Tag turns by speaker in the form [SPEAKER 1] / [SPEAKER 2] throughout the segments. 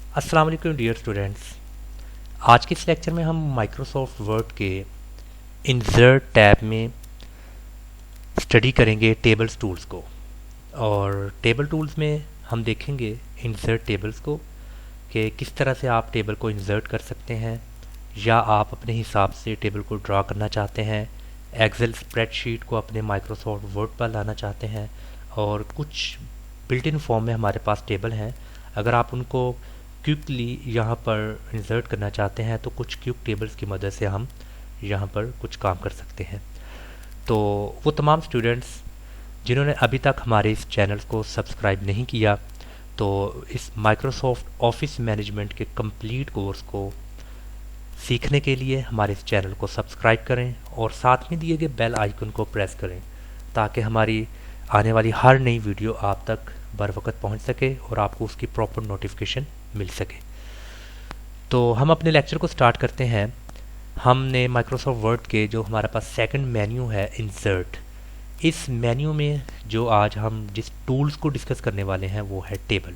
[SPEAKER 1] अस्सलाम वालेकुम dear students. आज के इस लेक्चर में हम माइक्रोसॉफ्ट वर्ड के इंसर्ट टैब में स्टडी करेंगे टेबल्स टूल्स को। और टेबल टूल्स में हम देखेंगे इंसर्ट टेबल्स को कि किस तरह से आप टेबल को इंसर्ट कर सकते हैं, या आप अपने हिसाब से टेबल को ड्रा करना चाहते हैं, एक्सेल स्प्रेडशीट को अपने माइक्रोसॉफ्ट वर्ड पर लाना चाहते हैं। और कुछ बिल्ट इन फॉर्म में हमारे पास टेबल हैं, अगर आप उनको क्विकली यहाँ पर इंसर्ट करना चाहते हैं तो कुछ क्विक टेबल्स की मदद से हम यहाँ पर कुछ काम कर सकते हैं। तो वो तमाम स्टूडेंट्स जिन्होंने अभी तक हमारे इस चैनल को सब्सक्राइब नहीं किया, तो इस माइक्रोसॉफ्ट ऑफिस मैनेजमेंट के कंप्लीट कोर्स को सीखने के लिए हमारे इस चैनल को सब्सक्राइब करें और साथ में दिए गए बेल आइकन को प्रेस करें, ताकि हमारी आने वाली हर नई वीडियो आप तक बर वक्त पहुँच सके और आपको उसकी प्रॉपर नोटिफिकेशन मिल सके। तो हम अपने लेक्चर को स्टार्ट करते हैं। हमने माइक्रोसॉफ्ट वर्ड के जो हमारे पास सेकंड मेन्यू है इंसर्ट, इस मेन्यू में जो आज हम जिस टूल्स को डिस्कस करने वाले हैं वो है टेबल।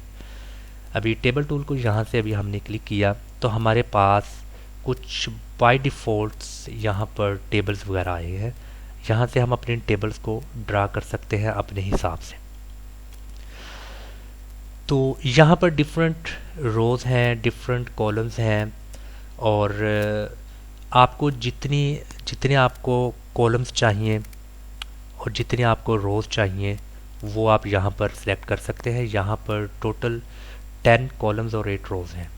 [SPEAKER 1] अभी टेबल टूल को यहाँ से अभी हमने क्लिक किया तो हमारे पास कुछ बाय डिफ़ॉल्ट्स यहाँ पर टेबल्स वगैरह आए हैं। यहाँ से हम अपने टेबल्स को ड्रा कर सकते हैं अपने हिसाब से। तो यहाँ पर डिफरेंट रोज़ हैं, डिफरेंट कॉलम्स हैं, और आपको जितने आपको कॉलम्स चाहिए और जितने आपको रोज़ चाहिए वो आप यहाँ पर सिलेक्ट कर सकते हैं। यहाँ पर टोटल 10 कॉलम्स और 8 रोज़ हैं।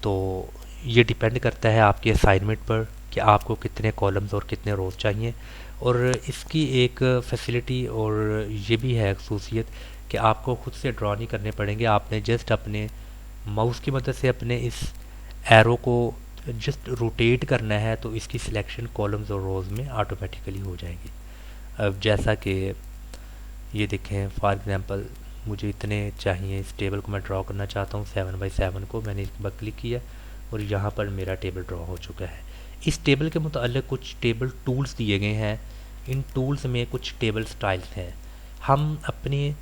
[SPEAKER 1] तो ये डिपेंड करता है आपके असाइनमेंट पर कि आपको कितने कॉलम्स और कितने रोज़ चाहिए। और इसकी एक फैसिलिटी और ये भी है खसूसियत कि आपको खुद से ड्रॉ नहीं करने पड़ेंगे। आपने जस्ट अपने माउस की मदद से अपने इस एरो को जस्ट रोटेट करना है तो इसकी सिलेक्शन कॉलम्स और रोज़ में ऑटोमेटिकली हो जाएगी। अब जैसा कि ये देखें, फॉर एग्जांपल मुझे इतने चाहिए, इस टेबल को मैं ड्रॉ करना चाहता हूँ 7x7 को। मैंने इस पर क्लिक किया और यहाँ पर मेरा टेबल ड्रॉ हो चुका है। इस टेबल के मुताल्लिक़ कुछ टेबल टूल्स दिए गए हैं। इन टूल्स में कुछ टेबल स्टाइल्स हैं। हम अपने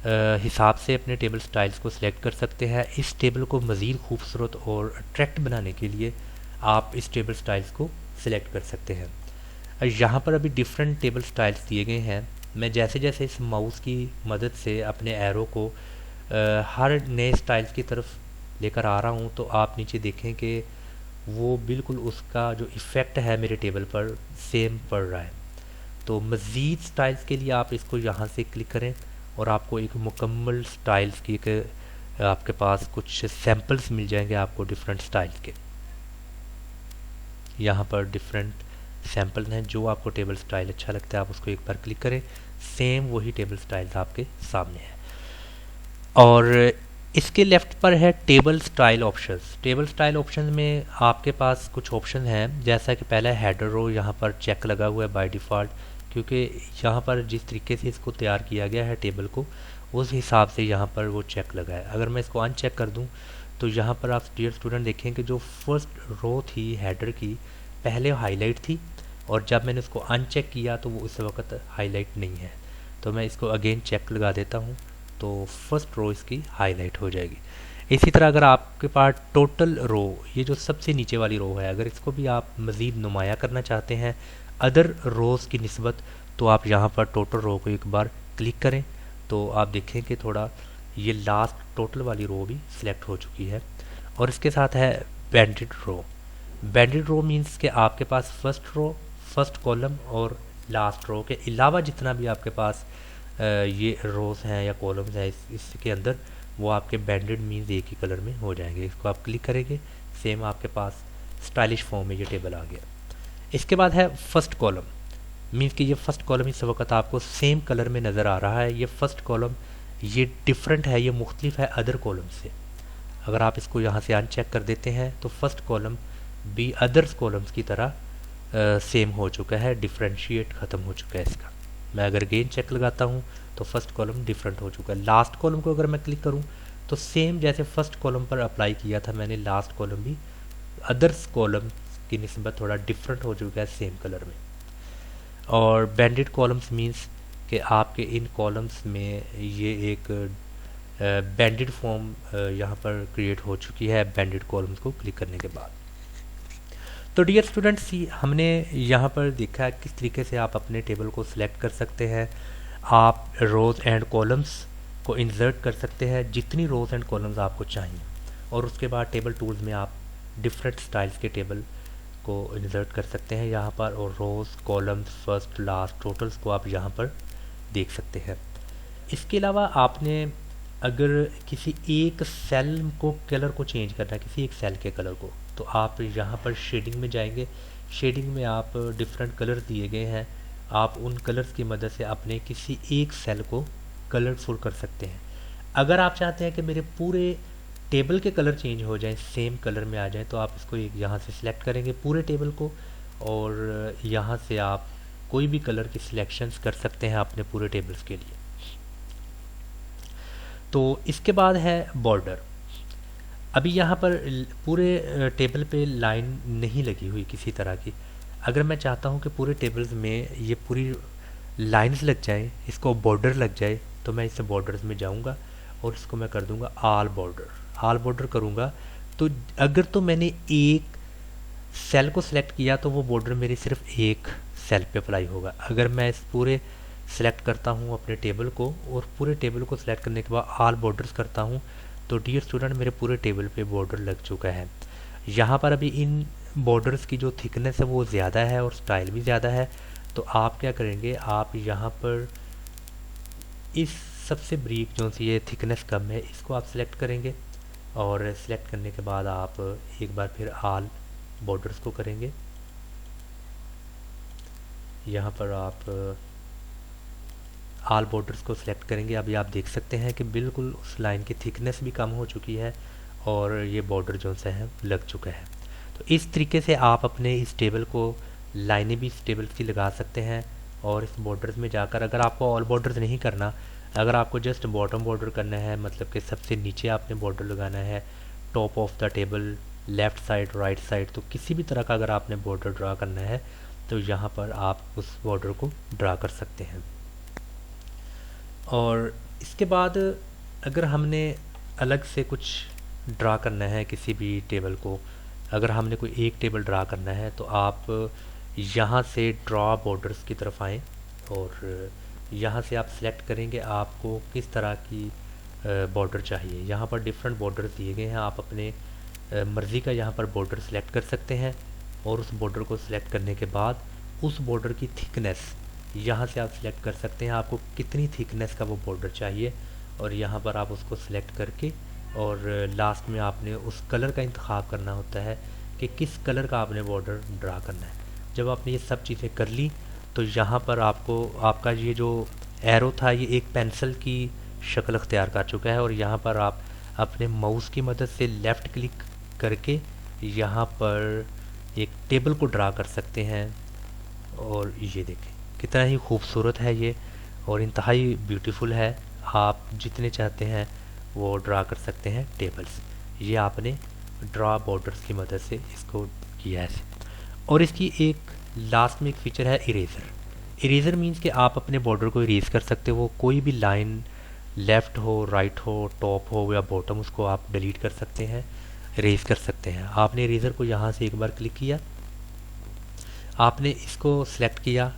[SPEAKER 1] हिसाब से अपने टेबल स्टाइल्स को सिलेक्ट कर सकते हैं। इस टेबल को मज़ीद खूबसूरत और अट्रैक्ट बनाने के लिए आप इस टेबल स्टाइल्स को सिलेक्ट कर सकते हैं। यहाँ पर अभी डिफरेंट टेबल स्टाइल्स दिए गए हैं। मैं जैसे जैसे इस माउस की मदद से अपने एरो को हर नए स्टाइल्स की तरफ लेकर आ रहा हूँ तो आप नीचे देखें कि वो बिल्कुल उसका जो इफ़ेक्ट है मेरे टेबल पर सेम पड़ रहा है। तो मज़ीद स्टाइल्स के लिए आप इसको यहाँ से क्लिक करें और आपको एक मुकम्मल स्टाइल्स की आपके पास कुछ सैम्पल्स मिल जाएंगे आपको डिफरेंट स्टाइल्स के। यहाँ पर डिफरेंट सैम्पल हैं। जो आपको टेबल स्टाइल अच्छा लगता है आप उसको एक बार क्लिक करें, सेम वही टेबल स्टाइल्स आपके सामने है। और इसके लेफ़्ट पर है table style options. Table style option में आपके पास कुछ ऑप्शन हैं, जैसा कि पहला हेडर रो, यहाँ पर चेक लगा हुआ है बाय डिफ़ॉल्ट, क्योंकि यहाँ पर जिस तरीके से इसको तैयार किया गया है टेबल को उस हिसाब से यहाँ पर वो चेक लगा है। अगर मैं इसको अनचेक कर दूँ तो यहाँ पर आप डियर स्टूडेंट देखें कि जो फर्स्ट रो थी हेडर की पहले हाईलाइट थी, और जब मैंने उसको अनचेक किया तो वो उस वक्त हाईलाइट नहीं है। तो मैं इसको अगेन चेक लगा देता हूँ तो फर्स्ट रो इसकी हाईलाइट हो जाएगी। इसी तरह अगर आपके पास टोटल रो, ये जो सबसे नीचे वाली रो है, अगर इसको भी आप मज़ीद नुमाया करना चाहते हैं अदर रोज़ की निस्बत, तो आप यहाँ पर टोटल रो को एक बार क्लिक करें तो आप देखें कि थोड़ा ये लास्ट टोटल वाली रो भी सिलेक्ट हो चुकी है। और इसके साथ है बैंडेड रो। बैंडेड रो मीन्स कि आपके पास फर्स्ट रो, फर्स्ट कॉलम और लास्ट रो के अलावा जितना भी आपके पास ये रोज़ हैं या कॉलम्स हैं इसके अंदर, वो आपके बैंडेड मीन्स एक ही कलर में हो जाएंगे। इसको आप क्लिक करेंगे, सेम आपके पास स्टाइलिश फॉर्म में ये टेबल आ गया। इसके बाद है फर्स्ट कॉलम, मीन्स कि ये फर्स्ट कॉलम इस वक्त आपको सेम कलर में नज़र आ रहा है। ये फर्स्ट कॉलम ये डिफरेंट है, ये मुख्तलिफ है अदर कॉलम से। अगर आप इसको यहाँ से अनचेक कर देते हैं तो फर्स्ट कॉलम भी अदर्स कॉलम्स की तरह सेम हो चुका है, डिफ्रेंशिएट ख़त्म हो चुका है इसका। मैं अगर अगेन चेक लगाता हूँ तो फर्स्ट कॉलम डिफरेंट हो चुका है। लास्ट कॉलम को अगर मैं क्लिक करूँ तो सेम जैसे फर्स्ट कॉलम पर अप्लाई किया था मैंने, लास्ट कॉलम भी अदर्स कॉलम की निस्बत थोड़ा डिफरेंट हो चुका है सेम कलर में। और बैंडेड कॉलम्स मीन्स कि आपके इन कॉलम्स में ये एक बैंडेड फॉर्म यहाँ पर क्रिएट हो चुकी है बैंडेड कॉलम्स को क्लिक करने के बाद। तो डियर स्टूडेंट्स, हमने यहाँ पर देखा किस तरीके से आप अपने टेबल को सिलेक्ट कर सकते हैं। आप रोज़ एंड कॉलम्स को इंसर्ट कर सकते हैं जितनी रोज़ एंड कॉलम्स आपको चाहिए, और उसके बाद टेबल टूल्स में आप डिफरेंट स्टाइल्स के टेबल को इंसर्ट कर सकते हैं यहाँ पर, और रोज़ कॉलम्स फर्स्ट लास्ट टोटल्स को आप यहाँ पर देख सकते हैं। इसके अलावा आपने अगर किसी एक सेल को कलर को चेंज करना है, किसी एक सेल के कलर को, तो आप यहाँ पर शेडिंग में जाएंगे। शेडिंग में आप डिफरेंट कलर दिए गए हैं, आप उन कलर्स की मदद से अपने किसी एक सेल को कलरफुल कर सकते हैं। अगर आप चाहते हैं कि मेरे पूरे टेबल के कलर चेंज हो जाएं, सेम कलर में आ जाएं, तो आप इसको एक यहाँ से सिलेक्ट करेंगे पूरे टेबल को, और यहाँ से आप कोई भी कलर की सिलेक्शंस कर सकते हैं अपने पूरे टेबल्स के लिए। तो इसके बाद है बॉर्डर। अभी यहाँ पर पूरे टेबल पे लाइन नहीं लगी हुई किसी तरह की। अगर मैं चाहता हूँ कि पूरे टेबल्स में ये पूरी लाइंस लग जाएं, इसको बॉर्डर लग जाए, तो मैं इस बॉर्डर्स में जाऊँगा और इसको मैं कर दूँगा ऑल बॉर्डर करूँगा। तो अगर तो मैंने एक सेल को सिलेक्ट किया तो वो बॉर्डर मेरी सिर्फ एक सेल पे अप्लाई होगा। अगर मैं इस पूरे सेलेक्ट करता हूँ अपने टेबल को, और पूरे टेबल को सिलेक्ट करने के बाद ऑल बॉर्डर्स करता हूँ, तो डियर स्टूडेंट मेरे पूरे टेबल पे बॉर्डर लग चुका है। यहाँ पर अभी इन बॉर्डर्स की जो थिकनेस है वो ज़्यादा है और स्टाइल भी ज़्यादा है। तो आप क्या करेंगे, आप यहाँ पर इस सबसे ब्रीक जो सी ये थिकनेस कम है इसको आप सिलेक्ट करेंगे, और सिलेक्ट करने के बाद आप एक बार फिर ऑल बॉर्डर्स को करेंगे। यहाँ पर आप ऑल बॉर्डर्स को सिलेक्ट करेंगे। अभी आप देख सकते हैं कि बिल्कुल उस लाइन की थिकनेस भी कम हो चुकी है और ये बॉर्डर जो सा है लग चुका है। तो इस तरीके से आप अपने इस टेबल को लाइनें भी इस टेबल की लगा सकते हैं, और इस बॉर्डर्स में जाकर अगर आपको ऑल बॉर्डर्स नहीं करना, अगर आपको जस्ट बॉटम बॉर्डर करना है, मतलब कि सबसे नीचे आपने बॉर्डर लगाना है, top of the table, left side, right side, तो किसी भी तरह का अगर आपने बॉर्डर ड्रा करना है तो यहाँ पर आप उस बॉर्डर को ड्रा कर सकते हैं। और इसके बाद अगर हमने अलग से कुछ ड्रा करना है किसी भी टेबल को, अगर हमने कोई एक टेबल ड्रा करना है, तो आप यहाँ से ड्रा बॉर्डर्स की तरफ आएँ, और यहाँ से आप सिलेक्ट करेंगे आपको किस तरह की बॉर्डर चाहिए। यहाँ पर डिफरेंट बॉर्डर दिए गए हैं, आप अपने मर्ज़ी का यहाँ पर बॉर्डर सिलेक्ट कर सकते हैं, और उस बॉर्डर को सिलेक्ट करने के बाद उस बॉर्डर की थिकनेस यहाँ से आप सिलेक्ट कर सकते हैं, आपको कितनी थिकनेस का वो बॉर्डर चाहिए, और यहाँ पर आप उसको सिलेक्ट करके, और लास्ट में आपने उस कलर का इंतखाब करना होता है कि किस कलर का आपने बॉर्डर ड्रा करना है। जब आपने ये सब चीज़ें कर ली, तो यहाँ पर आपको आपका ये जो एरो था ये एक पेंसिल की शक्ल अख्तियार कर चुका है, और यहाँ पर आप अपने माउस की मदद से लेफ़्ट क्लिक करके यहाँ पर एक टेबल को ड्रा कर सकते हैं। और ये देखें कितना ही खूबसूरत है ये, और इंतहाई ब्यूटीफुल है। आप जितने चाहते हैं वो ड्रा कर सकते हैं टेबल्स। ये आपने ड्रा बॉर्डर्स की मदद से इसको किया है। और इसकी एक लास्ट में एक फ़ीचर है इरेज़र मीन्स कि आप अपने बॉर्डर को इरेज कर सकते हो। कोई भी लाइन लेफ़्ट हो, राइट हो, टॉप हो या बॉटम, उसको आप डिलीट कर सकते हैं, इरेज कर सकते हैं। आपने इरेज़र को यहाँ से एक बार क्लिक किया, आपने इसको सिलेक्ट किया,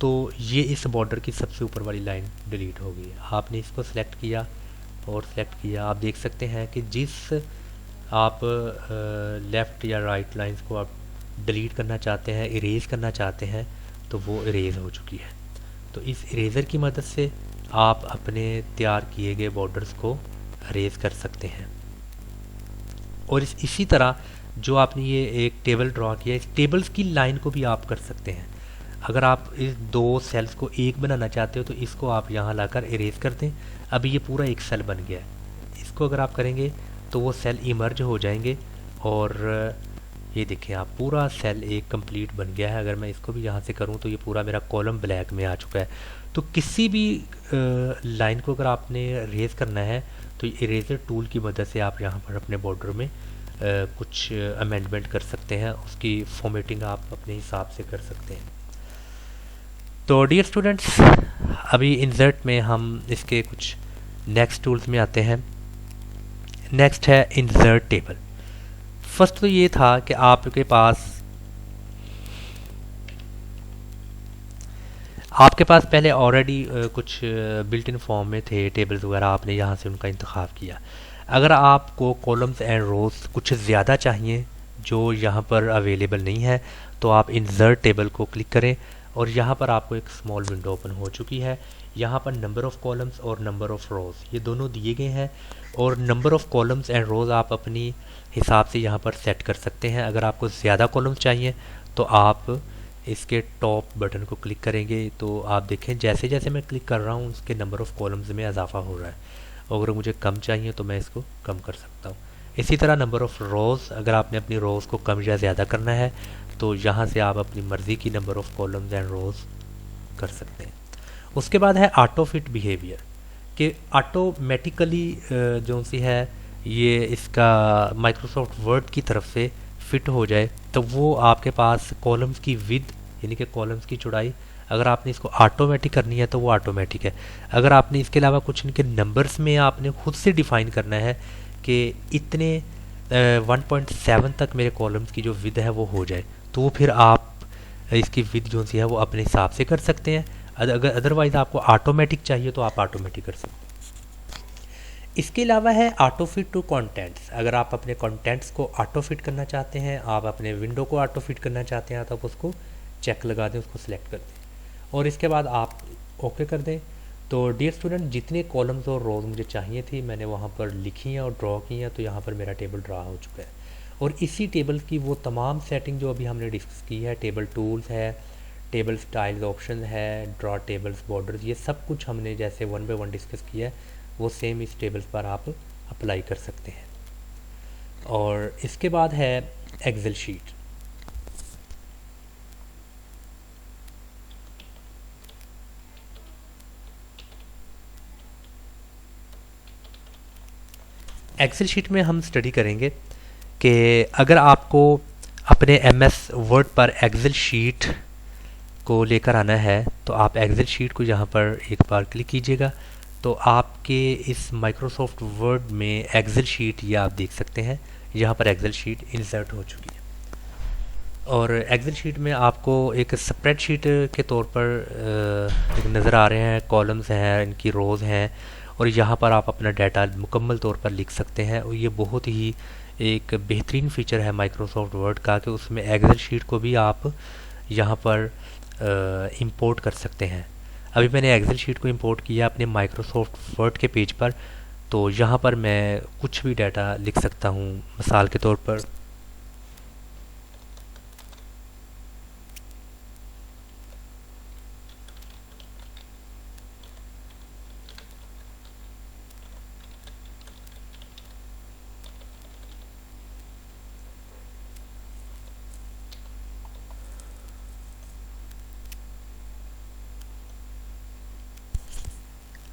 [SPEAKER 1] तो ये इस बॉर्डर की सबसे ऊपर वाली लाइन डिलीट हो गई। आपने इसको सिलेक्ट किया और सिलेक्ट किया, आप देख सकते हैं कि जिस आप लेफ़्ट या राइट लाइंस को आप डिलीट करना चाहते हैं, इरेज करना चाहते हैं, तो वो इरेज हो चुकी है। तो इस इरेज़र की मदद से आप अपने तैयार किए गए बॉर्डर्स को इरेज कर सकते हैं। और इसी तरह जो आपने ये एक टेबल ड्रॉ किया, इस टेबल्स की लाइन को भी आप कर सकते हैं। अगर आप इस दो सेल्स को एक बनाना चाहते हो तो इसको आप यहाँ लाकर इरेज कर दें। अभी ये पूरा एक सेल बन गया है। इसको अगर आप करेंगे तो वो सेल इमर्ज हो जाएंगे, और ये देखें आप पूरा सेल एक कंप्लीट बन गया है। अगर मैं इसको भी यहाँ से करूँ तो ये पूरा मेरा कॉलम ब्लैक में आ चुका है। तो किसी भी लाइन को अगर आपने इरेज करना है तो इरेजर टूल की मदद से आप यहाँ पर अपने बॉर्डर में कुछ अमेंडमेंट कर सकते हैं, उसकी फॉर्मेटिंग आप अपने हिसाब से कर सकते हैं। तो डियर स्टूडेंट्स, अभी इंसर्ट में हम इसके कुछ नेक्स्ट टूल्स में आते हैं। नेक्स्ट है इंसर्ट टेबल। फर्स्ट तो ये था कि आपके पास पहले ऑलरेडी कुछ बिल्ट इन फॉर्म में थे टेबल्स वगैरह, आपने यहाँ से उनका इंतखाब किया। अगर आपको कॉलम्स एंड रोज कुछ ज़्यादा चाहिए जो यहाँ पर अवेलेबल नहीं है, तो आप इंसर्ट टेबल को क्लिक करें और यहाँ पर आपको एक स्मॉल विंडो ओपन हो चुकी है। यहाँ पर नंबर ऑफ़ कॉलम्स और नंबर ऑफ़ रोज़ ये दोनों दिए गए हैं, और नंबर ऑफ़ कॉलम्स एंड रोज़ आप अपनी हिसाब से यहाँ पर सेट कर सकते हैं। अगर आपको ज़्यादा कॉलम्स चाहिए तो आप इसके टॉप बटन को क्लिक करेंगे तो आप देखें जैसे जैसे मैं क्लिक कर रहा हूँ उसके नंबर ऑफ़ कॉलम्स में इजाफा हो रहा है। अगर मुझे कम चाहिए तो मैं इसको कम कर सकता हूँ। इसी तरह नंबर ऑफ़ रोज़, अगर आपने अपनी रोज़ को कम या ज़्यादा करना है तो यहाँ से आप अपनी मर्ज़ी की नंबर ऑफ़ कॉलम्स एंड रोज़ कर सकते हैं। उसके बाद है ऑटो फिट बिहेवियर, कि ऑटोमेटिकली जो सी है ये इसका माइक्रोसॉफ्ट वर्ड की तरफ से फिट हो जाए, तो वो आपके पास कॉलम्स की विड्थ यानी कि कॉलम्स की चौड़ाई अगर आपने इसको ऑटोमेटिक करनी है तो वो ऑटोमेटिक है। अगर आपने इसके अलावा कुछ इनके नंबर्स में आपने खुद से डिफ़ाइन करना है कि इतने 1.7 तक मेरे कॉलम्स की जो विड्थ है वो हो जाए, तो फिर आप इसकी विड्थ जो सी है वो अपने हिसाब से कर सकते हैं। अगर अदरवाइज़ आपको ऑटोमेटिक चाहिए तो आप ऑटोमेटिक कर सकते हैं। इसके अलावा है ऑटो फिट टू कंटेंट्स। अगर आप अपने कंटेंट्स को ऑटो फिट करना चाहते हैं, आप अपने विंडो को ऑटो फिट करना चाहते हैं, तो आप उसको चेक लगा दें, उसको सिलेक्ट कर दें और इसके बाद आप ओके कर दें। तो डियर स्टूडेंट, जितने कॉलम्स और रोज़ मुझे चाहिए थी मैंने वहाँ पर लिखी हैं और ड्रॉ की हैं, तो यहाँ पर मेरा टेबल ड्रा हो चुका है। और इसी टेबल की वो तमाम सेटिंग जो अभी हमने डिस्कस की है, टेबल टूल्स है, टेबल स्टाइल्स ऑप्शन है, ड्रॉ टेबल्स, बॉर्डर्स, ये सब कुछ हमने जैसे वन बाय वन डिस्कस किया है वो सेम इस टेबल्स पर आप अप्लाई कर सकते हैं। और इसके बाद है एक्सेल शीट। एक्सेल शीट में हम स्टडी करेंगे कि अगर आपको अपने एमएस वर्ड पर एक्सेल शीट को लेकर आना है तो आप एक्सेल शीट को यहाँ पर एक बार क्लिक कीजिएगा, तो आपके इस माइक्रोसॉफ्ट वर्ड में एक्सेल शीट ये आप देख सकते हैं, यहाँ पर एक्सेल शीट इंसर्ट हो चुकी है। और एक्सेल शीट में आपको एक स्प्रेडशीट के तौर पर नज़र आ रहे हैं, कॉलम्स हैं, इनकी रोज़ हैं, और यहाँ पर आप अपना डाटा मुकम्मल तौर पर लिख सकते हैं। और ये बहुत ही एक बेहतरीन फ़ीचर है माइक्रोसॉफ्ट वर्ड का कि उसमें एक्सेल शीट को भी आप यहाँ पर इंपोर्ट कर सकते हैं। अभी मैंने एक्सेल शीट को इंपोर्ट किया अपने माइक्रोसॉफ्ट वर्ड के पेज पर, तो यहाँ पर मैं कुछ भी डाटा लिख सकता हूँ। मिसाल के तौर पर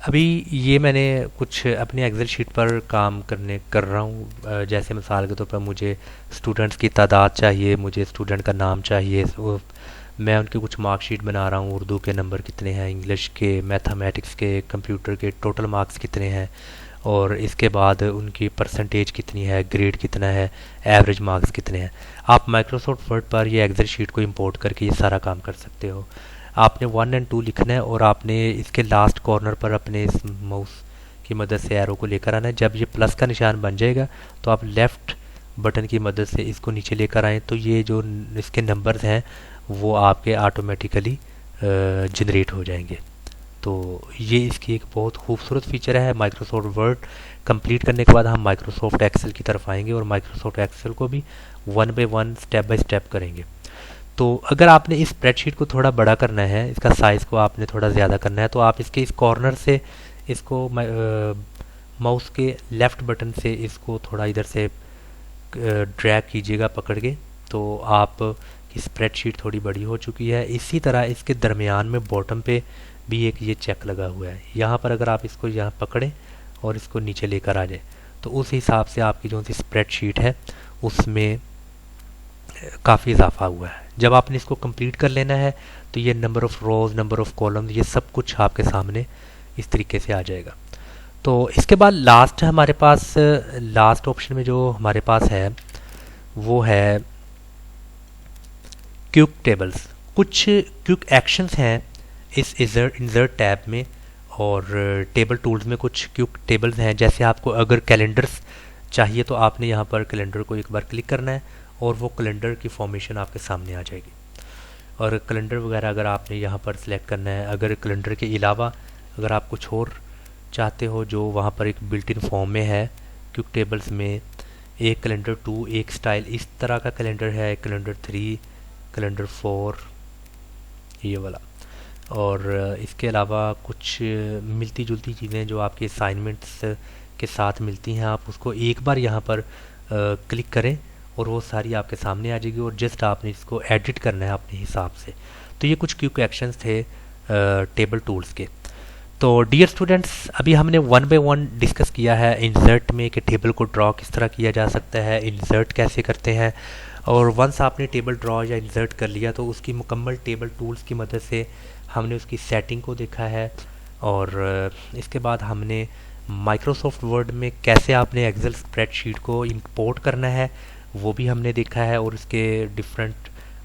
[SPEAKER 1] अभी ये मैंने कुछ अपनी एक्सेल शीट पर काम कर रहा हूँ। जैसे मिसाल के तौर पर मुझे स्टूडेंट्स की तादाद चाहिए, मुझे स्टूडेंट का नाम चाहिए, मैं उनकी कुछ मार्कशीट बना रहा हूँ। उर्दू के नंबर कितने हैं, इंग्लिश के, मैथमेटिक्स के, कंप्यूटर के टोटल मार्क्स कितने हैं, और इसके बाद उनकी परसेंटेज कितनी है, ग्रेड कितना है, एवरेज मार्क्स कितने हैं। आप माइक्रोसॉफ्ट वर्ड पर ये एक्सेल शीट को इंपोर्ट करके ये सारा काम कर सकते हो। आपने 1 और 2 लिखना है और आपने इसके लास्ट कॉर्नर पर अपने इस माउस की मदद से एरो को लेकर आना है। जब ये प्लस का निशान बन जाएगा तो आप लेफ़्ट बटन की मदद से इसको नीचे लेकर आएँ, तो ये जो इसके नंबर्स हैं वो आपके ऑटोमेटिकली जनरेट हो जाएंगे। तो ये इसकी एक बहुत खूबसूरत फीचर है। माइक्रोसॉफ्ट वर्ड कंप्लीट करने के बाद हम माइक्रोसॉफ्ट एक्सेल की तरफ आएंगे और माइक्रोसॉफ्ट एक्सेल को भी 1 बाय 1 स्टेप बाय स्टेप करेंगे। तो अगर आपने इस स्प्रेडशीट को थोड़ा बड़ा करना है, इसका साइज़ को आपने थोड़ा ज़्यादा करना है, तो आप इसके इस कॉर्नर से इसको माउस के लेफ़्ट बटन से इसको थोड़ा इधर से ड्रैग कीजिएगा पकड़ के, तो आप की स्प्रेडशीट थोड़ी बड़ी हो चुकी है। इसी तरह इसके दरमियान में बॉटम पे भी एक ये चेक लगा हुआ है, यहाँ पर अगर आप इसको यहाँ पकड़ें और इसको नीचे लेकर आ जाए तो उस हिसाब से आपकी जो सी स्प्रेडशीट है उसमें काफ़ी इजाफा हुआ है। जब आपने इसको कंप्लीट कर लेना है तो ये number of rows, number of columns, ये सब कुछ आपके सामने इस तरीके से आ जाएगा। तो इसके बाद लास्ट ऑप्शन में जो हमारे पास है वो है क्विक टेबल्स। कुछ क्विक एक्शंस हैं इस इंसर्ट टैब में, और टेबल टूल्स में कुछ क्विक टेबल्स हैं। जैसे आपको अगर कैलेंडर्स चाहिए तो आपने यहाँ पर कैलेंडर को एक बार क्लिक करना है और वो कैलेंडर की फॉर्मेशन आपके सामने आ जाएगी। और कैलेंडर वगैरह अगर आपने यहाँ पर सिलेक्ट करना है, अगर कैलेंडर के अलावा अगर आप कुछ और चाहते हो जो वहाँ पर एक बिल्ट इन फॉर्म में है क्विक टेबल्स में, एक कैलेंडर 2, एक स्टाइल इस तरह का कैलेंडर है, कैलेंडर 3, कैलेंडर 4 ये वाला। और इसके अलावा कुछ मिलती जुलती चीज़ें जो आपके असाइनमेंट्स के साथ मिलती हैं, आप उसको एक बार यहाँ पर क्लिक करें और वो सारी आपके सामने आ जाएगी, और जस्ट आपने इसको एडिट करना है अपने हिसाब से। तो ये कुछ क्विक एक्शंस थे टेबल टूल्स के। तो डियर स्टूडेंट्स, अभी हमने वन बाय वन डिस्कस किया है इंसर्ट में कि टेबल को ड्रॉ किस तरह किया जा सकता है, इंसर्ट कैसे करते हैं। और वंस आपने टेबल ड्रॉ या इंसर्ट कर लिया तो उसकी मुकम्मल टेबल टूल्स की मदद से हमने उसकी सेटिंग को देखा है। और इसके बाद हमने माइक्रोसॉफ्ट वर्ड में कैसे आपने एक्सेल स्प्रेडशीट को इंपोर्ट करना है वो भी हमने देखा है, और उसके डिफरेंट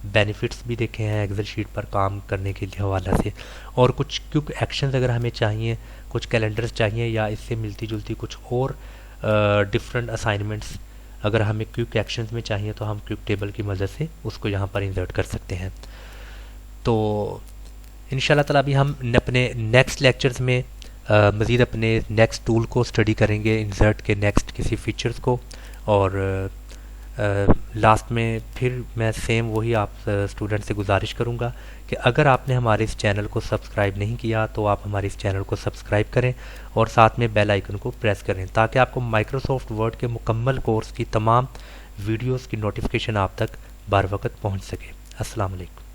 [SPEAKER 1] बेनिफिट्स भी देखे हैं एक्सेल शीट पर काम करने के लिए हवाला से। और कुछ क्विक एक्शंस अगर हमें चाहिए, कुछ कैलेंडर्स चाहिए या इससे मिलती जुलती कुछ और डिफरेंट असाइनमेंट्स अगर हमें क्विक एक्शंस में चाहिए तो हम क्विक टेबल की मदद से उसको यहाँ पर इंसर्ट कर सकते हैं। तो इंशाल्लाह ताला अभी हम अपने नेक्स्ट लेक्चर्स में मज़ीद अपने नेक्स्ट टूल को स्टडी करेंगे, इंसर्ट के नेक्स्ट किसी फीचर्स को। और लास्ट में फिर मैं सेम वही आप स्टूडेंट से गुजारिश करूंगा कि अगर आपने हमारे इस चैनल को सब्सक्राइब नहीं किया तो आप हमारे इस चैनल को सब्सक्राइब करें और साथ में बेल आइकन को प्रेस करें, ताकि आपको माइक्रोसॉफ्ट वर्ड के मुकम्मल कोर्स की तमाम वीडियोस की नोटिफिकेशन आप तक बर वक्त पहुँच सके। अस्सलाम वालेकुम।